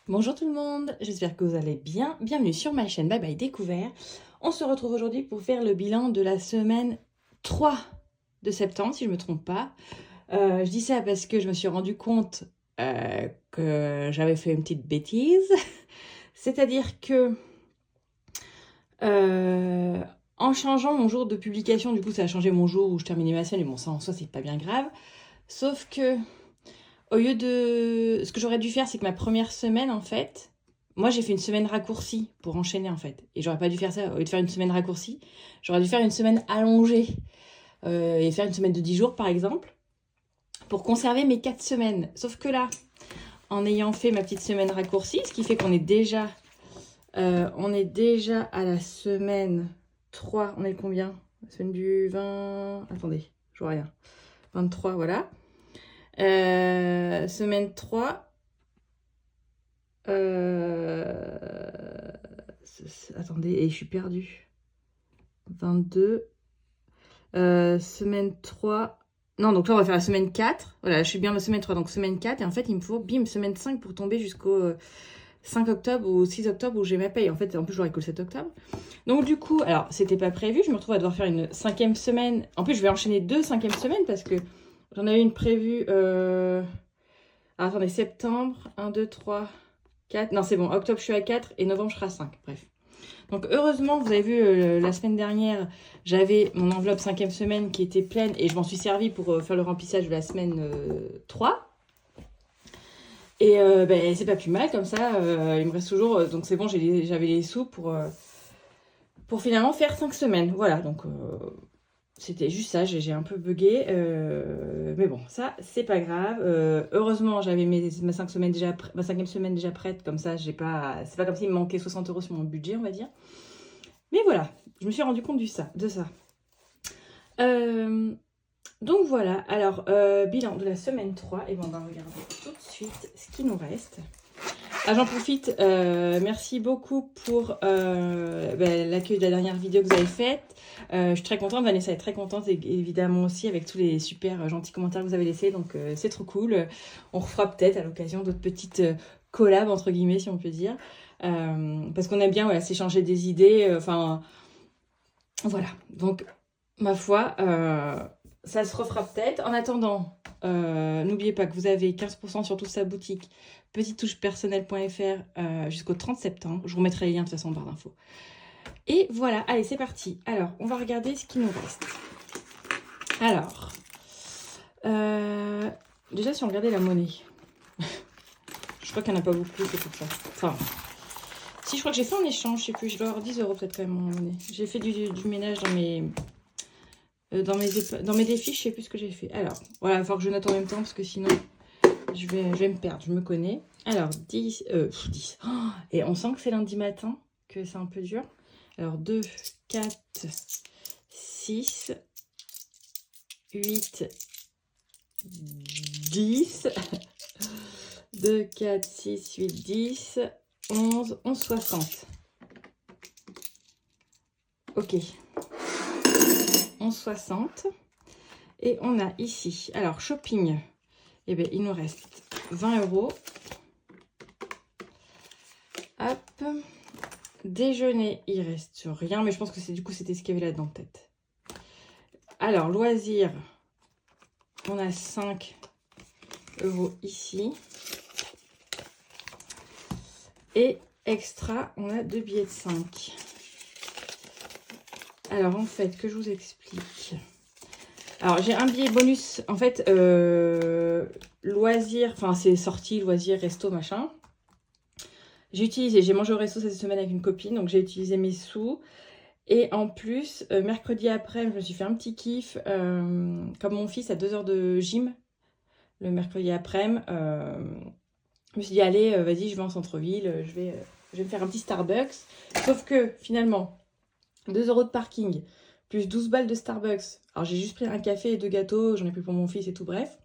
Bonjour tout le monde, j'espère que vous allez bien. Bienvenue sur ma chaîne Bye Bye Découvert. On se retrouve aujourd'hui pour faire le bilan de la semaine 3 de septembre, si je ne me trompe pas. Je dis ça parce que je me suis rendu compte que j'avais fait une petite bêtise. C'est-à-dire que en changeant mon jour de publication, du coup ça a changé mon jour où je terminais ma semaine, mais bon ça en soi c'est pas bien grave. Sauf que au lieu de... Ce que j'aurais dû faire, c'est que ma première semaine, en fait, moi, j'ai fait une semaine raccourcie pour enchaîner, en fait. Et j'aurais pas dû faire ça. Au lieu de faire une semaine raccourcie, j'aurais dû faire une semaine allongée. Et faire une semaine de 10 jours, par exemple, pour conserver mes 4 semaines. Sauf que là, en ayant fait ma petite semaine raccourcie, ce qui fait qu'on est déjà... on est déjà à la semaine 3. On est combien? La semaine du 20... Attendez, je vois rien. 23, voilà. Semaine 3. Attendez, et je suis perdue. 22. Semaine 3. Non, donc là, on va faire la semaine 4. Voilà, je suis bien la semaine 3, donc semaine 4. Et en fait, il me faut, bim, semaine 5 pour tomber jusqu'au 5 octobre ou 6 octobre où j'ai ma paye. En fait, en plus, j'aurai que le 7 octobre. Donc, du coup, alors, c'était pas prévu. Je me retrouve à devoir faire une 5e semaine. En plus, je vais enchaîner 2 5e semaines parce que j'en avais une prévue. Alors, attendez, septembre, 1, 2, 3, 4. Non, c'est bon. Octobre, je suis à 4 et novembre, je serai à 5. Bref. Donc, heureusement, vous avez vu, la semaine dernière, j'avais mon enveloppe 5e semaine qui était pleine et je m'en suis servi pour faire le remplissage de la semaine 3. Et ben, c'est pas plus mal comme ça. Il me reste toujours. Donc, c'est bon, j'avais les sous pour finalement faire 5 semaines. Voilà, donc c'était juste ça. J'ai un peu bugué. Mais bon, ça, c'est pas grave. Heureusement, j'avais ma 5 semaines déjà, ma 5e semaine déjà prête. Comme ça, c'est pas comme s'il me manquait 60 € sur mon budget, on va dire. Mais voilà, je me suis rendu compte de ça. Donc voilà, alors bilan de la semaine 3, et bon, on va regarder tout de suite ce qui nous reste. Ah, j'en profite, merci beaucoup pour l'accueil de la dernière vidéo que vous avez faite. Je suis très contente, Vanessa est très contente, et évidemment aussi avec tous les super gentils commentaires que vous avez laissés, donc c'est trop cool. On refera peut-être à l'occasion d'autres petites collabs, entre guillemets, si on peut dire. Parce qu'on aime bien voilà, s'échanger des idées, enfin voilà. Donc, ma foi, ça se refera peut-être. En attendant, n'oubliez pas que vous avez 15% sur toute sa boutique petitestouchespersonnelles.fr jusqu'au 30 septembre. Je vous remettrai les liens de toute façon en barre d'infos. Et voilà, allez, c'est parti. Alors, on va regarder ce qui nous reste. Alors, déjà, si on regardait la monnaie, je crois qu'il n'y en a pas beaucoup, c'est pour ça. Enfin, si, je crois que j'ai fait en échange, je sais plus, je dois avoir 10 € peut-être quand même en monnaie. J'ai fait du ménage dans mes défis, je sais plus ce que j'ai fait. Alors, voilà, il va falloir que je note en même temps parce que sinon, je vais me perdre, je me connais. Alors, 10. Oh, et on sent que c'est lundi matin, que c'est un peu dur. Alors, 2, 4, 6, 8, 10. 2, 4, 6, 8, 10, 11, 11, 60. Ok. 11,60. Et on a ici, alors shopping, eh bien, il nous reste 20 €. Hop. Déjeuner, il reste rien, mais je pense que c'est du coup c'était ce qu'il y avait là-dedans peut-être. Alors, loisirs, on a 5 € ici. Et extra, on a 2 billets de 5. Alors, en fait, que je vous explique. Alors, j'ai un billet bonus, en fait, loisirs, enfin, c'est sortie, loisirs, resto, machin. J'ai mangé au resto cette semaine avec une copine, donc j'ai utilisé mes sous. Et en plus, mercredi après, je me suis fait un petit kiff, comme mon fils a 2 heures de gym, le mercredi après, je me suis dit, allez, vas-y, je vais en centre-ville, je vais me faire un petit Starbucks. Sauf que, finalement, 2 € de parking, plus 12 balles de Starbucks. Alors, j'ai juste pris un café et 2 gâteaux, j'en ai pris pour mon fils et tout, bref.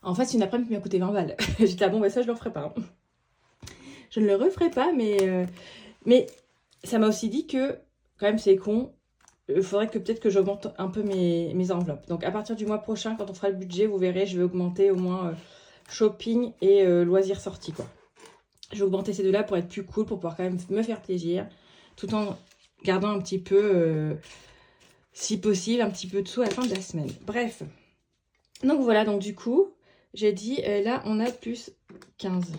En fait, c'est une après-midi qui m'a coûté 20 balles. J'étais, ah bon, bah ça, je le referai pas. Hein. Je ne le referai pas, mais ça m'a aussi dit que, quand même, c'est con, il faudrait que peut-être que j'augmente un peu mes enveloppes. Donc, à partir du mois prochain, quand on fera le budget, vous verrez, je vais augmenter au moins shopping et loisirs sortis, quoi. Je vais augmenter ces deux-là pour être plus cool, pour pouvoir quand même me faire plaisir, tout en gardant un petit peu, si possible, un petit peu de sous à la fin de la semaine. Bref. Donc voilà, donc du coup, j'ai dit, là, on a plus 15.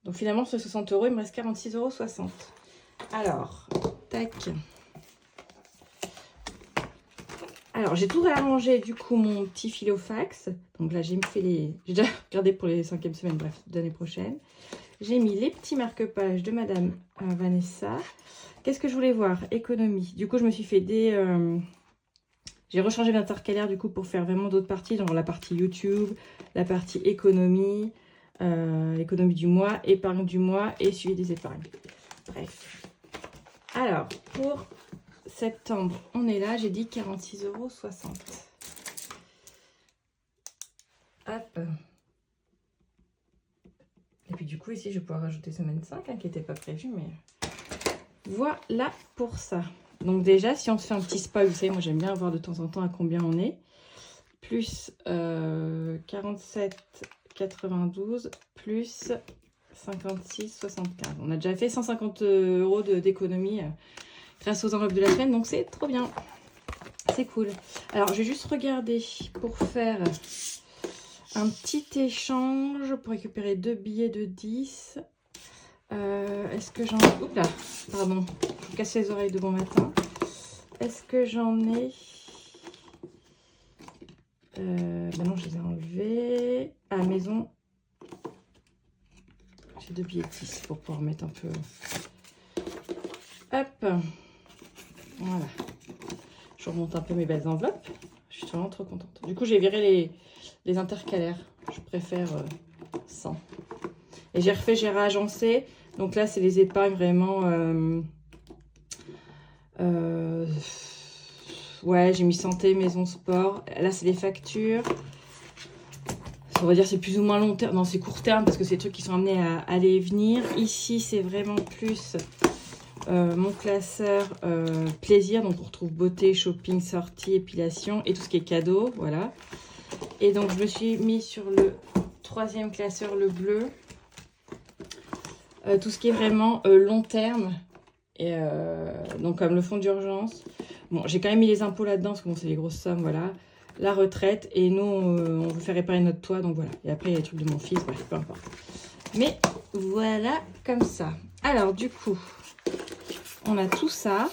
Donc finalement, sur 60 €, il me reste 46,60 €. Alors, tac. Alors, j'ai tout réarrangé, du coup, mon petit filofax. Donc là, j'ai fait les... J'ai déjà regardé pour les 5e semaines, bref, de l'année prochaine. J'ai mis les petits marque-pages de Madame Vanessa. Qu'est-ce que je voulais voir? Économie. Du coup, je me suis fait des... J'ai rechangé l'intercalaire, du coup, pour faire vraiment d'autres parties. Genre la partie YouTube, la partie économie, économie du mois, épargne du mois et suivi des épargnes. Bref. Alors, pour septembre, on est là. J'ai dit 46,60 €. Hop. Et puis du coup, ici, je vais pouvoir rajouter semaine 5, hein, qui n'était pas prévu, mais voilà pour ça. Donc déjà, si on se fait un petit spoil, vous savez, moi j'aime bien voir de temps en temps à combien on est. Plus 47,92 plus 56,75. On a déjà fait 150 € d'économie grâce aux enveloppes de la semaine, donc c'est trop bien. C'est cool. Alors, je vais juste regarder pour faire un petit échange pour récupérer 2 billets de 10. Est-ce que j'en... Oups là, pardon, je me casse les oreilles de bon matin. Est-ce que j'en ai... Ben non, je les ai enlevés. À la maison, j'ai 2 billets de 10 pour pouvoir mettre un peu... Hop. Voilà. Je remonte un peu mes belles enveloppes. Je suis vraiment trop contente. Du coup, j'ai viré les intercalaires. Je préfère sans. Et j'ai réagencé. Donc là, c'est les épargnes vraiment... ouais, j'ai mis santé, maison, sport. Là, c'est les factures. On va dire c'est plus ou moins long terme. Non, c'est court terme parce que c'est des trucs qui sont amenés à aller et venir. Ici, c'est vraiment plus mon classeur plaisir. Donc, on retrouve beauté, shopping, sortie, épilation et tout ce qui est cadeau. Voilà. Et donc, je me suis mis sur le 3e classeur, le bleu. Tout ce qui est vraiment long terme. Et donc, comme le fonds d'urgence. Bon, j'ai quand même mis les impôts là-dedans parce que bon, c'est les grosses sommes, voilà. La retraite. Et nous, on veut faire réparer notre toit, donc voilà. Et après, il y a les trucs de mon fils, bref, peu importe. Mais voilà, comme ça. Alors, du coup, on a tout ça.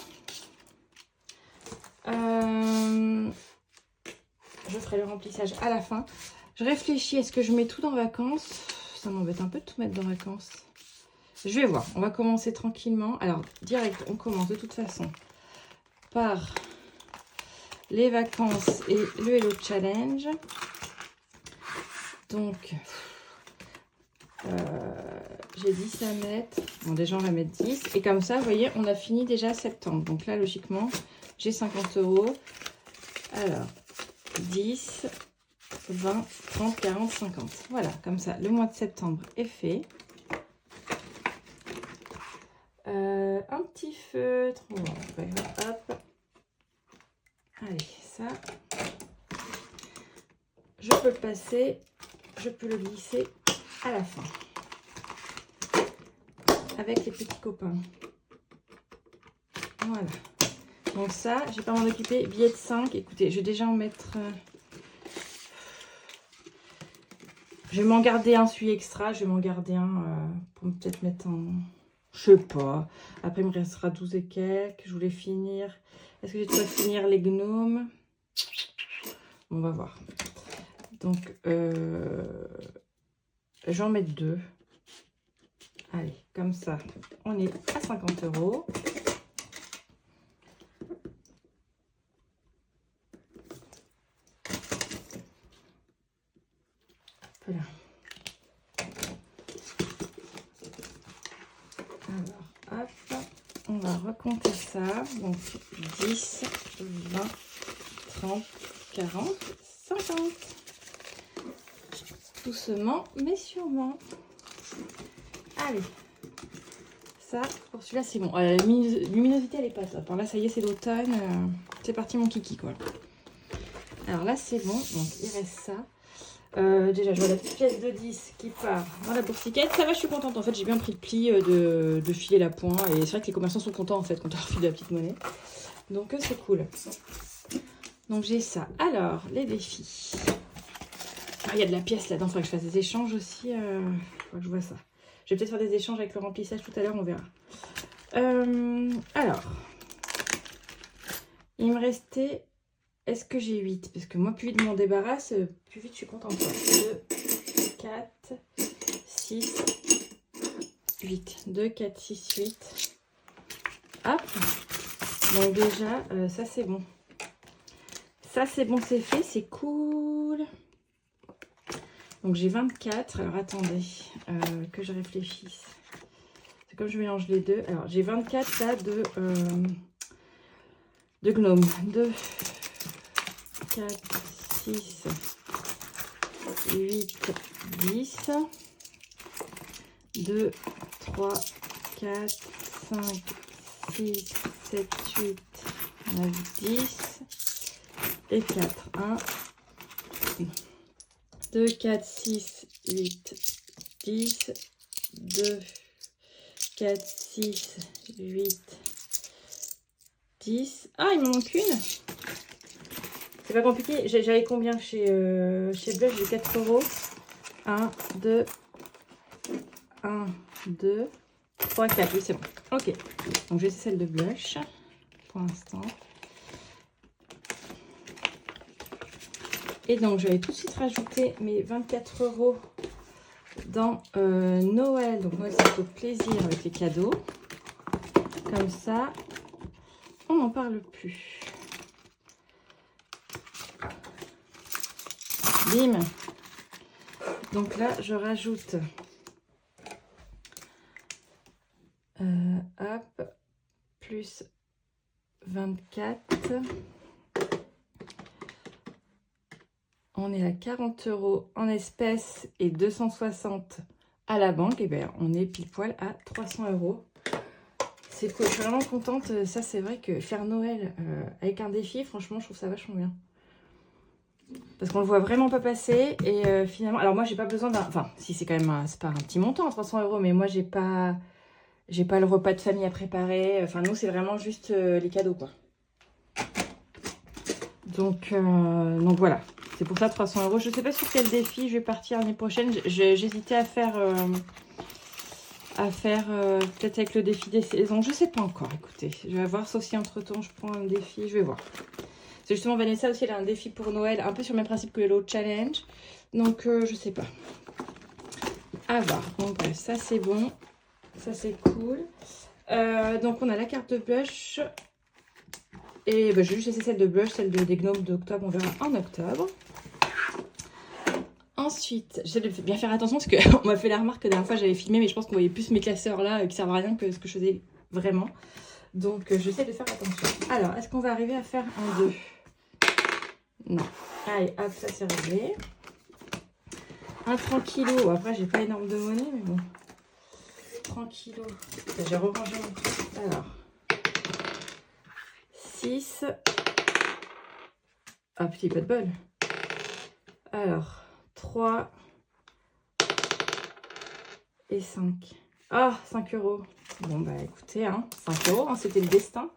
Je ferai le remplissage à la fin. Je réfléchis, est-ce que je mets tout dans vacances? Ça m'embête un peu de tout mettre dans vacances. Je vais voir, on va commencer tranquillement. Alors, direct, on commence de toute façon par les vacances et le Hello Challenge. Donc, j'ai 10 à mettre. Bon, déjà, on va mettre 10. Et comme ça, vous voyez, on a fini déjà septembre. Donc là, logiquement, j'ai 50 €. Alors, 10, 20, 30, 40, 50. Voilà, comme ça, le mois de septembre est fait. Un petit feutre. Bon, hop. Allez, ça. Je peux le passer. Je peux le glisser à la fin. Avec les petits copains. Voilà. Donc ça, j'ai pas m'en occuper. Billet de 5. Écoutez, je vais déjà en mettre... Je vais m'en garder un, celui extra. Je vais m'en garder un pour peut-être mettre en... Je sais pas. Après, il me restera 12 et quelques. Je voulais finir. Est-ce que j'ai trouvé finir les gnomes? On va voir. Donc, je vais en mettre 2. Allez, comme ça, on est à 50 €. Voilà. Alors, hop, on va recompter ça. Donc, 10, 20, 30, 40, 50. Doucement, mais sûrement. Allez. Ça, pour celui-là, c'est bon. La luminosité, elle est pas top. Alors là, ça y est, c'est l'automne. C'est parti, mon kiki, quoi. Alors là, c'est bon. Donc, il reste ça. Déjà, je vois la petite pièce de 10 qui part dans la boursiquette. Ça va, je suis contente. En fait, j'ai bien pris le pli de filer la pointe. Et c'est vrai que les commerçants sont contents en fait quand on leur file de la petite monnaie. Donc, c'est cool. Donc, j'ai ça. Alors, les défis. Ah, il y a de la pièce là-dedans. Il faudrait que je fasse des échanges aussi. Faut que je vois ça. Je vais peut-être faire des échanges avec le remplissage tout à l'heure. On verra. Alors, il me restait... Est-ce que j'ai 8? Parce que moi, plus vite je m'en débarrasse, plus vite je suis contente. 2, 4, 6, 8. 2, 4, 6, 8. Hop. Donc déjà, ça c'est bon. Ça c'est bon, c'est fait, c'est cool. Donc j'ai 24. Alors attendez, que je réfléchisse. C'est comme je mélange les deux. Alors j'ai 24 là de gnome. 2, 4, 6, 8, 10, 2, 3, 4, 5, 6, 7, 8, 9, 10 et 4. 1, 2, 4, 6, 8, 10, 2, 4, 6, 8, 10. Ah, il m'en manque une. C'est pas compliqué. J'avais combien chez Blush? J'ai 4 euros. 1, 2, 1, 2, 3, 4. Oui, c'est bon. Ok. Donc, j'ai celle de Blush pour l'instant. Et donc, je vais tout de suite rajouter mes 24 euros dans Noël. Donc, Noël, c'est au plaisir avec les cadeaux. Comme ça, on n'en parle plus. Bim. Donc là, je rajoute hop, plus 24. On est à 40 euros en espèces et 260 à la banque. Et bien, on est pile poil à 300 euros. C'est cool, je suis vraiment contente. Ça, c'est vrai que faire Noël avec un défi, franchement, je trouve ça vachement bien. Parce qu'on le voit vraiment pas passer. Et finalement, alors moi, j'ai pas besoin d'un... Enfin, si, c'est quand même c'est pas un petit montant, 300 euros, mais moi, j'ai pas le repas de famille à préparer. Enfin, nous, c'est vraiment juste les cadeaux, quoi. Donc voilà. C'est pour ça 300 euros. Je sais pas sur quel défi je vais partir l'année prochaine. J'hésitais à faire peut-être avec le défi des saisons. Je sais pas encore, écoutez. Je vais voir, sauf si entre-temps je prends un défi. Je vais voir. C'est justement Vanessa aussi, elle a un défi pour Noël, un peu sur le même principe que l'autre challenge. Donc je sais pas. À voir. Donc bref, ça c'est bon. Ça c'est cool. Donc on a la carte de blush. Et bah, je vais juste laisser celle de blush, celle des gnomes d'octobre, on verra en octobre. Ensuite, j'essaie de bien faire attention parce qu'on m'a fait la remarque que la dernière fois j'avais filmé, mais je pense qu'on voyait plus mes classeurs là qui servent à rien que ce que je faisais vraiment. Donc j'essaie de faire attention. Alors, est-ce qu'on va arriver à faire un 2? Non. Allez, hop, ça c'est réglé. Un tranquillo. Après, j'ai pas énorme de monnaie, mais bon. Tranquillo. J'ai rerangé mon truc. Alors. 6. Ah, petit pas de bol. Alors, 3 et 5. Ah, 5 euros. Bon, bah écoutez, hein, 5 euros, hein, c'était le destin.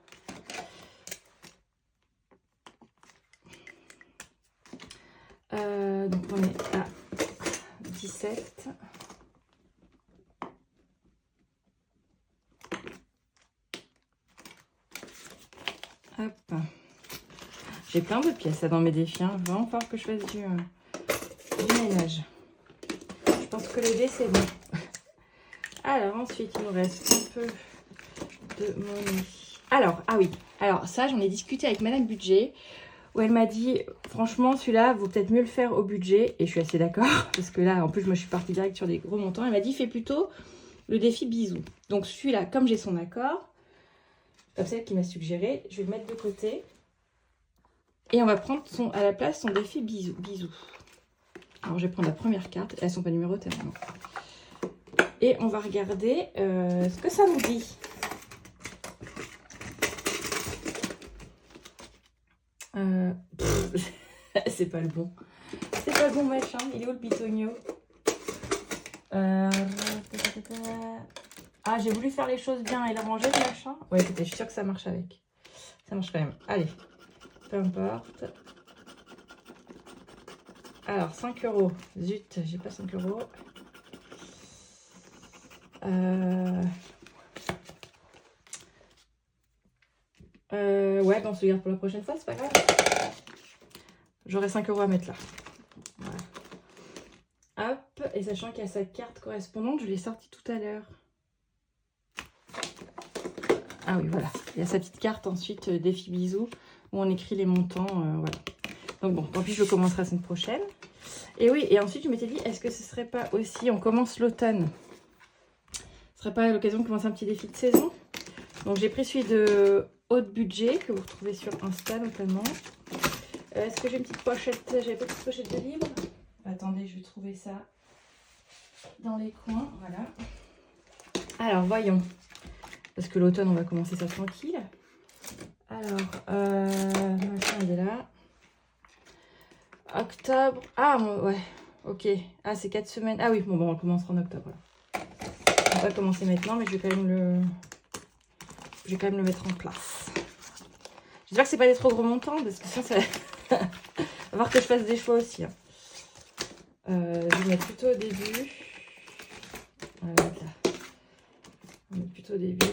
Donc, on est à 17. Hop. J'ai plein de pièces là, dans mes défis. Hein. Il va vraiment falloir que je fasse du ménage. Je pense que le dé, c'est bon. Alors, ensuite, il nous reste un peu de monnaie. Alors, ah oui. Alors, ça, j'en ai discuté avec Madame Budget, où elle m'a dit, franchement, celui-là, vaut peut-être mieux le faire au budget. Et je suis assez d'accord, parce que là, en plus, moi, je suis partie direct sur des gros montants. Elle m'a dit, fais plutôt le défi bisous. Donc, celui-là, comme j'ai son accord, comme celle qui m'a suggéré, je vais le mettre de côté. Et on va prendre à la place son défi bisous. Alors, je vais prendre la première carte. Elles ne sont pas numérotées, non. Et on va regarder ce que ça nous dit. C'est pas le bon. C'est pas pas bon machin. Il est où le bitogno? Ah, j'ai voulu faire les choses bien et la ranger le machin. Ouais, écoutez, je suis sûre que ça marche avec. Ça marche quand même. Allez, peu importe. Alors, 5 €. Zut, j'ai pas 5 €. Ouais, ben on se garde pour la prochaine fois, c'est pas grave. J'aurai 5 € à mettre là. Voilà. Hop, et sachant qu'il y a sa carte correspondante, je l'ai sortie tout à l'heure. Ah oui, voilà. Il y a sa petite carte ensuite, défi bisous, où on écrit les montants, voilà. Donc bon, tant pis, je commencerai la semaine prochaine. Et oui, et ensuite, je m'étais dit, est-ce que ce serait pas aussi, on commence l'automne, ce serait pas l'occasion de commencer un petit défi de saison? Donc j'ai pris celui de haut budget, que vous retrouvez sur Insta notamment. Est-ce que j'ai une petite pochette? J'avais pas de petite pochette de livres. Attendez, je vais trouver ça dans les coins, voilà. Alors, voyons. Parce que l'automne, on va commencer ça tranquille. Alors, machin, il est là. Octobre. Ah, ouais. Ok. Ah, c'est 4 semaines. Ah oui, bon, on commencera en octobre. Voilà. On va pas commencer maintenant, mais je vais quand même le mettre en place. J'espère que c'est pas des trop gros montants, parce que sinon, ça va falloir que je fasse des choix aussi. Hein. Je vais mettre plutôt au début. Voilà, là. On met plutôt au début.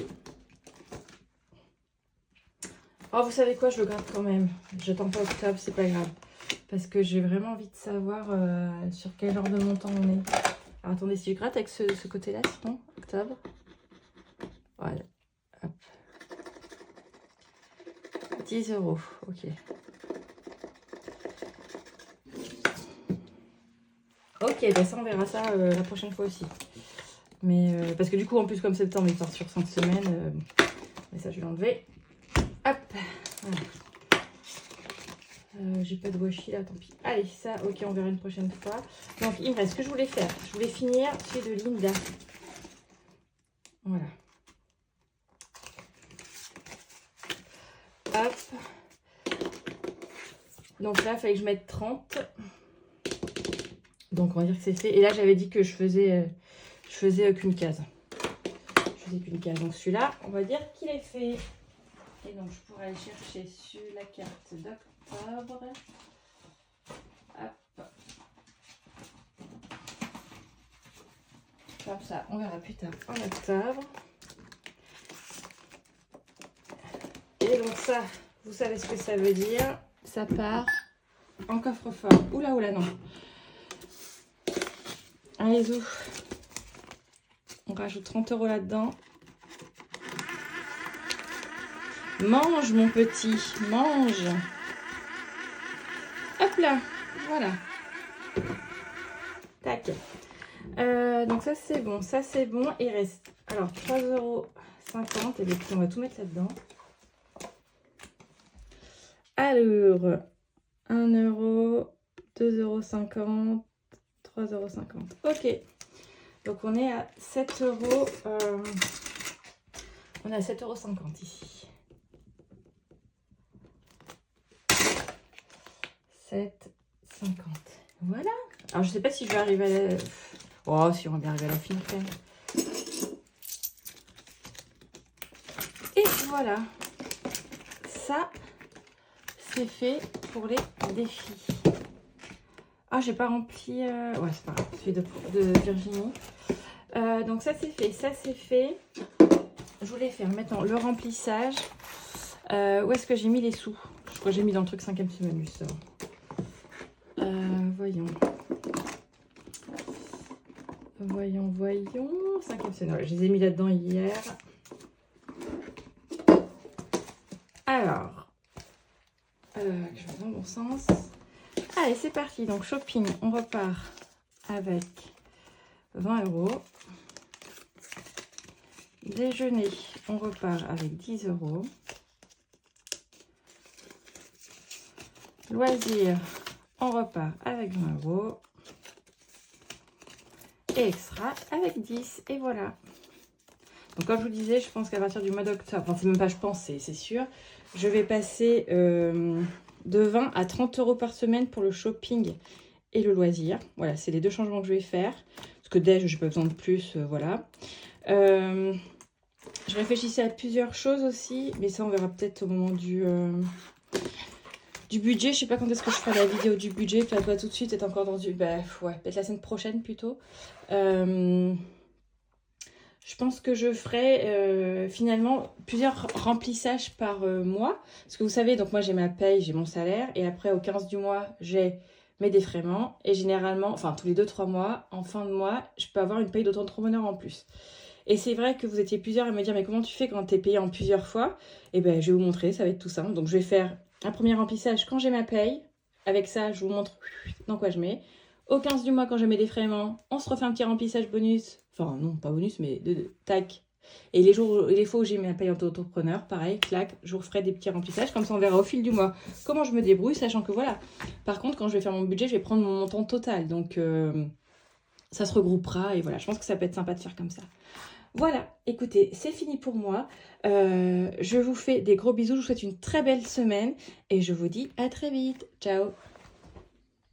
Oh, vous savez quoi, je le garde quand même. J'attends pas octobre, c'est pas grave. Parce que j'ai vraiment envie de savoir sur quel genre de montant on est. Alors attendez, si je gratte avec ce côté-là, sinon, octobre. Voilà. Hop. 10 €. Ok. Ok, bah ça on verra ça la prochaine fois aussi. Mais parce que du coup, en plus, comme septembre, il part sur 5 semaines. Mais ça, je vais l'enlever. Hop. Voilà. J'ai pas de washi là, tant pis. Allez, ça, ok, on verra une prochaine fois. Donc, il me reste ce que je voulais faire. Je voulais finir celui de Linda. Voilà. Hop. Donc là, il fallait que je mette 30. Donc, on va dire que c'est fait. Et là, j'avais dit que je faisais qu'une case. Je faisais qu'une case. Donc, celui-là, on va dire qu'il est fait. Et donc, je pourrais aller chercher sur la carte d'octobre. Hop. Comme ça, on verra plus tard en octobre. Et donc ça, vous savez ce que ça veut dire. Ça part en coffre-fort. Oula, oula, non. Allez, ouf. On rajoute 30 € là-dedans. Mange, mon petit, mange. Hop là, voilà. Tac. Donc ça, c'est bon. Ça, c'est bon. Il reste, alors, 3,50 €. Et puis, on va tout mettre là-dedans. Alors, 1 €, 2,50 €, 3,50 €. Ok. Donc, on est à 7 €. On est à 7,50 € ici. 7,50 €. Voilà. Alors, je sais pas si je vais arriver à la... Oh, si on va bien arriver à la fin quand même. Et voilà. Ça, c'est fait pour les défis. Ah, j'ai pas rempli... Ouais, c'est pas grave. Celui de Virginie. Donc, ça, c'est fait. Ça, c'est fait. Je voulais faire maintenant le remplissage. Où est-ce que j'ai mis les sous? Je crois que j'ai mis dans le truc 5e semaine, justement. Voyons. Voyons. 5e semaine. Ouais, je les ai mis là-dedans hier. Alors. Que je vais dans le bon sens. Allez, c'est parti. Donc, shopping, on repart avec 20 €. Déjeuner, on repart avec 10 €. Loisirs, on repart avec 20 €. Et extra avec 10. Et voilà. Donc, comme je vous disais, je pense qu'à partir du mois d'octobre, enfin, c'est même pas je pense, c'est sûr, je vais passer de 20 à 30 € par semaine pour le shopping et le loisir. Voilà, c'est les deux changements que je vais faire. Parce que déj, je n'ai pas besoin de plus, voilà. Je réfléchissais à plusieurs choses aussi, mais ça, on verra peut-être au moment du budget. Je sais pas quand est-ce que je ferai la vidéo du budget, peut-être pas tout de suite, peut-être encore dans du... Bah ouais, peut-être la semaine prochaine plutôt. Je pense que je ferai finalement plusieurs remplissages par mois. Parce que vous savez, donc moi j'ai ma paye, j'ai mon salaire. Et après au 15 du mois, j'ai mes défraiements. Et généralement, enfin tous les 2-3 mois, en fin de mois, je peux avoir une paye d'auto-entrepreneur en plus. Et c'est vrai que vous étiez plusieurs à me dire, mais comment tu fais quand tu es payé en plusieurs fois? Et ben je vais vous montrer, ça va être tout simple. Donc je vais faire un premier remplissage quand j'ai ma paye. Avec ça, je vous montre dans quoi je mets. Au 15 du mois, quand j'ai mes défraiements, on se refait un petit remplissage bonus. Enfin, non, pas bonus, mais tac. Et les jours et les fois où j'ai ma paye en auto-entrepreneur, pareil, clac, je vous referai des petits remplissages. Comme ça, on verra au fil du mois comment je me débrouille, sachant que voilà. Par contre, quand je vais faire mon budget, je vais prendre mon montant total. Donc, ça se regroupera. Et voilà, je pense que ça peut être sympa de faire comme ça. Voilà, écoutez, c'est fini pour moi. Je vous fais des gros bisous. Je vous souhaite une très belle semaine. Et je vous dis à très vite. Ciao!